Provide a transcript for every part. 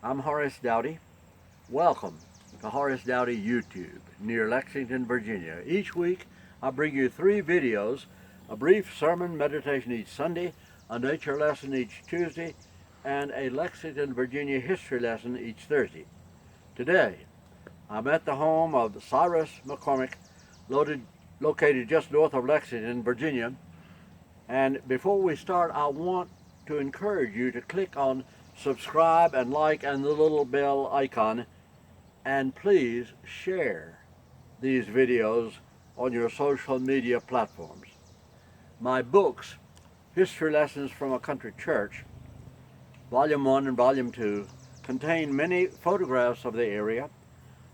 I'm Horace Douty. Welcome to Horace Douty YouTube near Lexington, Virginia. Each week I bring you 3 videos, a brief sermon meditation each Sunday, a nature lesson each Tuesday, and a Lexington, Virginia history lesson each Thursday. Today I'm at the home of Cyrus McCormick, located just north of Lexington, Virginia. And before we start, I want to encourage you to click on subscribe and like and the little bell icon, and please share these videos on your social media platforms. My books, History Lessons from a Country Church, Volume 1 and Volume 2, contain many photographs of the area,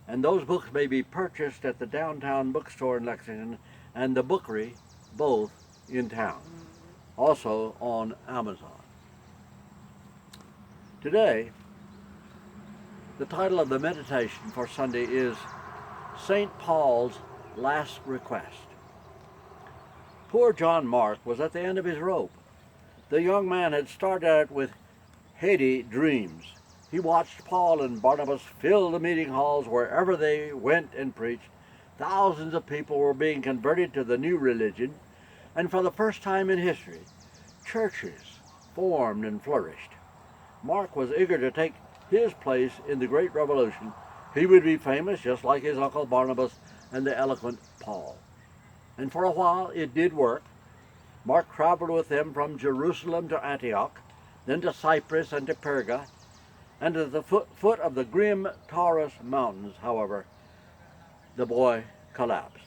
and those books may be purchased at the downtown bookstore in Lexington and the Bookery, both in town, also on Amazon. Today, the title of the meditation for Sunday is St. Paul's Last Request. Poor John Mark was at the end of his rope. The young man had started out with heady dreams. He watched Paul and Barnabas fill the meeting halls wherever they went and preached. Thousands of people were being converted to the new religion, and for the first time in history, churches formed and flourished. Mark was eager to take his place in the great revolution. He would be famous just like his uncle Barnabas and the eloquent Paul. And for a while it did work. Mark traveled with them from Jerusalem to Antioch, then to Cyprus and to Perga, and at the foot of the grim Taurus Mountains, however, the boy collapsed.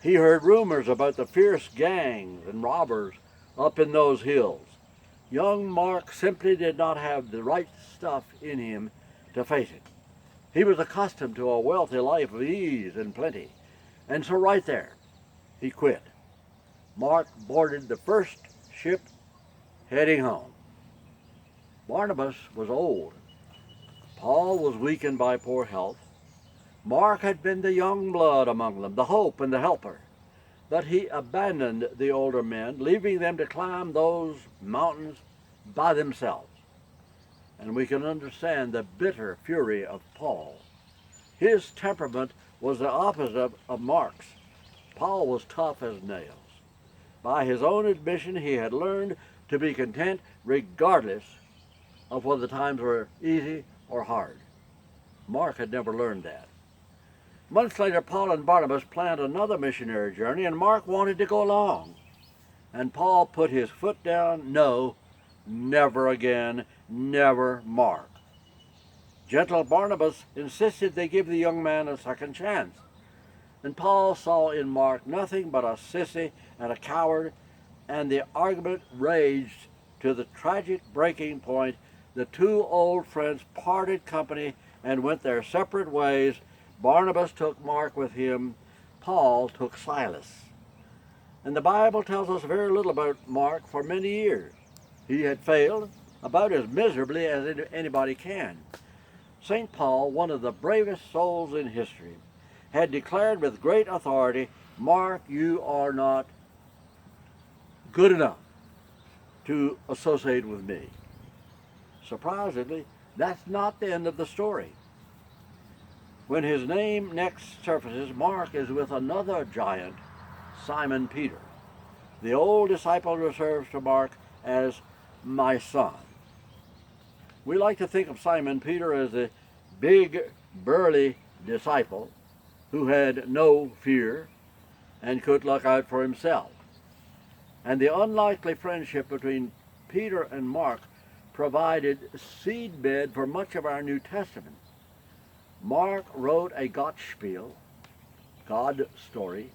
He heard rumors about the fierce gangs and robbers up in those hills. Young Mark simply did not have the right stuff in him to face it. He was accustomed to a wealthy life of ease and plenty, and so right there, he quit. Mark boarded the first ship heading home. Barnabas was old. Paul was weakened by poor health. Mark had been the young blood among them, the hope and the helper. But he abandoned the older men, leaving them to climb those mountains by themselves. And we can understand the bitter fury of Paul. His temperament was the opposite of Mark's. Paul was tough as nails. By his own admission, he had learned to be content regardless of whether the times were easy or hard. Mark had never learned that. Months later, Paul and Barnabas planned another missionary journey, and Mark wanted to go along. And Paul put his foot down. No, never again, never Mark. Gentle Barnabas insisted they give the young man a second chance. And Paul saw in Mark nothing but a sissy and a coward, and the argument raged to the tragic breaking point. The two old friends parted company and went their separate ways. Barnabas took Mark with him. Paul took Silas. And the Bible tells us very little about Mark for many years. He had failed about as miserably as anybody can. St. Paul, one of the bravest souls in history, had declared with great authority, Mark, you are not good enough to associate with me. Surprisingly, that's not the end of the story. When his name next surfaces, Mark is with another giant, Simon Peter. The old disciple refers to Mark as my son. We like to think of Simon Peter as a big, burly disciple who had no fear and could look out for himself. And the unlikely friendship between Peter and Mark provided seedbed for much of our New Testament. Mark wrote a Gottspiel, God story,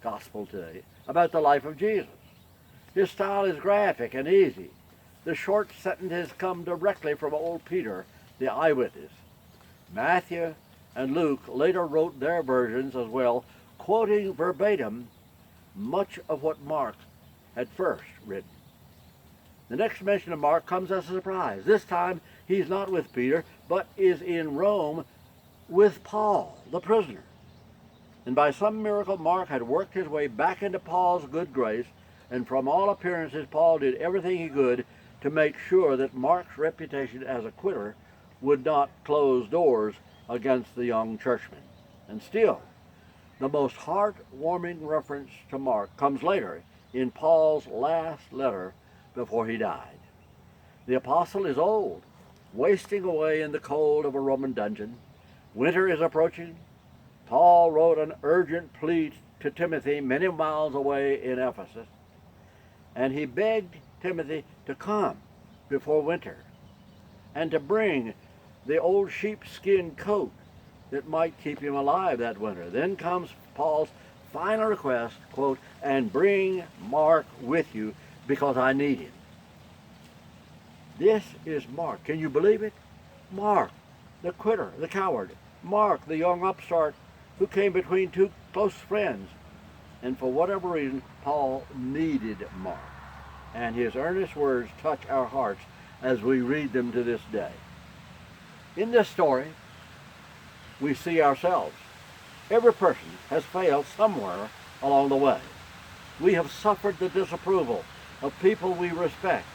gospel today, about the life of Jesus. His style is graphic and easy. The short sentences come directly from old Peter, the eyewitness. Matthew and Luke later wrote their versions as well, quoting verbatim much of what Mark had first written. The next mention of Mark comes as a surprise. This time he's not with Peter, but is in Rome with Paul, the prisoner. And by some miracle, Mark had worked his way back into Paul's good grace, and from all appearances, Paul did everything he could to make sure that Mark's reputation as a quitter would not close doors against the young churchman. And still, the most heartwarming reference to Mark comes later in Paul's last letter before he died. The apostle is old, wasting away in the cold of a Roman dungeon. Winter is approaching. Paul wrote an urgent plea to Timothy many miles away in Ephesus, and he begged Timothy to come before winter and to bring the old sheepskin coat that might keep him alive that winter. Then comes Paul's final request, quote, and bring Mark with you because I need him. This is Mark. Can you believe it? Mark, the quitter, the coward. Mark, the young upstart who came between two close friends. And for whatever reason, Paul needed Mark. And his earnest words touch our hearts as we read them to this day. In this story, we see ourselves. Every person has failed somewhere along the way. We have suffered the disapproval of people we respect.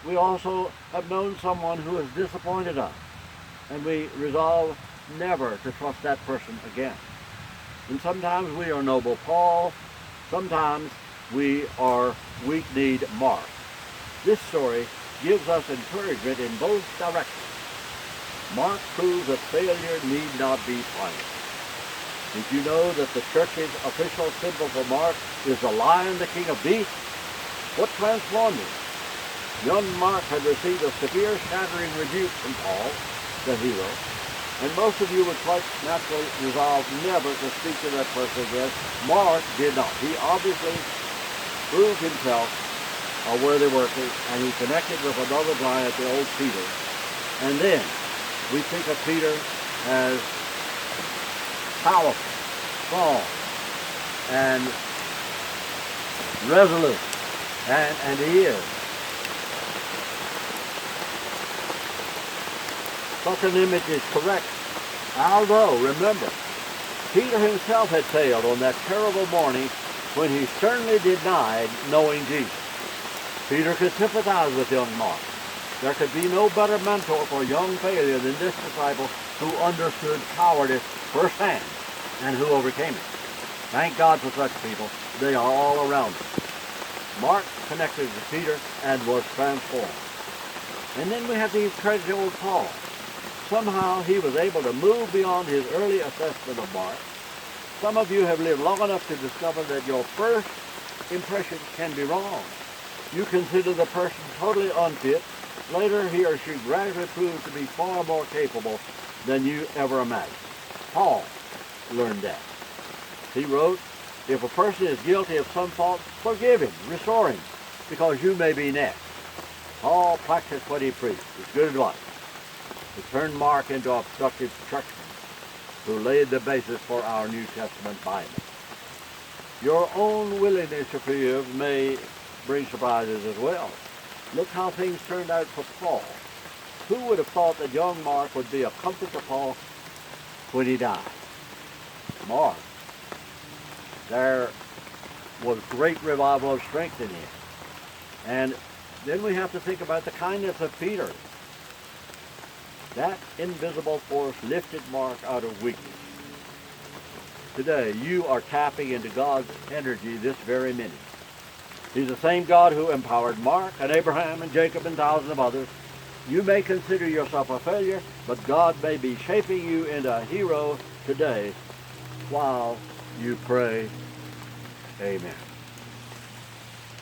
We also have known someone who has disappointed us, and we resolve never to trust that person again. And sometimes we are noble Paul, sometimes we are weak-kneed Mark. This story gives us encouragement in both directions. Mark proves that failure need not be final. Did you know that the church's official symbol for Mark is the lion, the king of beasts? What transformed him? Young Mark had received a severe shattering rebuke from Paul, the hero, and most of you would quite naturally resolve never to speak to that person again. Mark did not. He obviously proved himself a worthy worker, and he connected with another giant, the old Peter. And then we think of Peter as powerful, strong, and resolute, and he is. Such an image is correct. Although, remember, Peter himself had failed on that terrible morning when he sternly denied knowing Jesus. Peter could sympathize with young Mark. There could be no better mentor for young failure than this disciple who understood cowardice firsthand and who overcame it. Thank God for such people. They are all around us. Mark connected with Peter and was transformed. And then we have the incredible old Paul. Somehow he was able to move beyond his early assessment of Mark. Some of you have lived long enough to discover that your first impression can be wrong. You consider the person totally unfit. Later he or she gradually proves to be far more capable than you ever imagined. Paul learned that. He wrote, if a person is guilty of some fault, forgive him, restore him, because you may be next. Paul practiced what he preached. It's good advice. He turned Mark into a productive churchman who laid the basis for our New Testament Bible. Your own willingness to forgive may bring surprises as well. Look how things turned out for Paul. Who would have thought that young Mark would be a comfort to Paul when he died? Mark. There was great revival of strength in him. And then we have to think about the kindness of Peter. That invisible force lifted Mark out of weakness. Today, you are tapping into God's energy this very minute. He's the same God who empowered Mark and Abraham and Jacob and thousands of others. You may consider yourself a failure, but God may be shaping you into a hero today while you pray. Amen.